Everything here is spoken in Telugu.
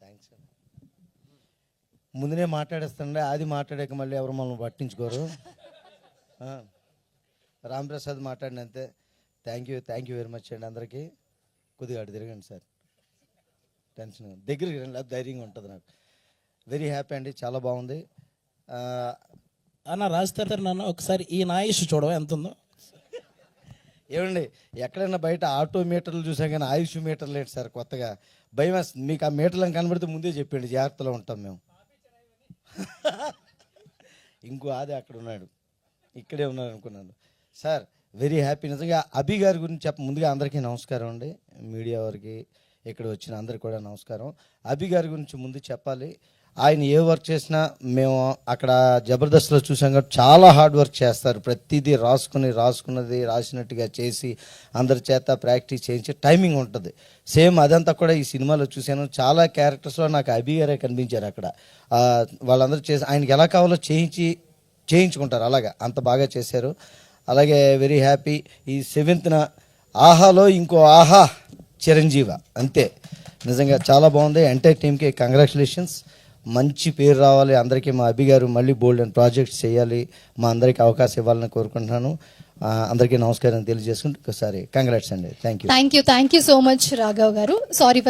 థ్యాంక్స్ అండి. ముందునే మాట్లాడేస్తుండే, అది మాట్లాడాక మళ్ళీ ఎవరు మనల్ని పట్టించుకోరు. రాంప్రసాద్ మాట్లాడినంతే. థ్యాంక్ యూ వెరీ మచ్ అండి అందరికీ. కొద్దిగా అటు తిరగండి సార్, టెన్షన్ దగ్గరికి రండి, అది ధైర్యంగా ఉంటుంది నాకు. వెరీ హ్యాపీ అండి, చాలా బాగుంది. అన్న రాస్తారు నాన్న ఒకసారి ఈ నాయుష్ చూడవా ఎంత ఉందో. ఏమండి, ఎక్కడైనా బయట ఆటో మీటర్లు చూసాం కానీ ఆయుష్ మీటర్లు ఏంటి సార్ కొత్తగా? భయం వేస్తుంది. మీకు ఆ మీటర్లను కనబడితే ముందే చెప్పండి, జాగ్రత్తలో ఉంటాం మేము. ఇంకో అది అక్కడ ఉన్నాడు, ఇక్కడే ఉన్నాడు అనుకున్నాను. Sir very happy. నిజంగా అభి గారి గురించి ముందుగా అందరికీ నమస్కారం అండి, మీడియా వారికి ఇక్కడ వచ్చిన అందరికి కూడా నమస్కారం. అభి గారి గురించి ముందు చెప్పాలి. ఆయన ఏ వర్క్ చేసినా మేము అక్కడ జబర్దస్త్లో చూసాం కాబట్టి చాలా హార్డ్ వర్క్ చేస్తారు. ప్రతిదీ రాసుకున్నది రాసినట్టుగా చేసి అందరి చేత ప్రాక్టీస్ చేయించి టైమింగ్ ఉంటుంది. సేమ్ అదంతా కూడా ఈ సినిమాలో చూశాను. చాలా క్యారెక్టర్స్లో నాకు అభి గారే కనిపించారు అక్కడ. వాళ్ళందరూ చేసి ఆయనకి ఎలా కావాలో చేయించుకుంటారు, అలాగా అంత బాగా చేశారు. అలాగే వెరీ హ్యాపీ. ఈ 7th ఆహాలో ఇంకో ఆహా చిరంజీవ, అంతే. నిజంగా చాలా బాగుంది. ఎంటైర్ టీమ్కి కంగ్రాచులేషన్స్. మంచి పేరు రావాలి అందరికీ. మా అభి గారు మళ్ళీ బోల్డ్ అండ్ ప్రాజెక్ట్స్ చేయాలి, మా అందరికీ అవకాశం ఇవ్వాలని కోరుకుంటున్నాను. అందరికీ నమస్కారం తెలియజేసుకుంటూ ఒకసారి కంగ్రాట్స్ అండి. Thank you so much Raghav గారు. Sorry for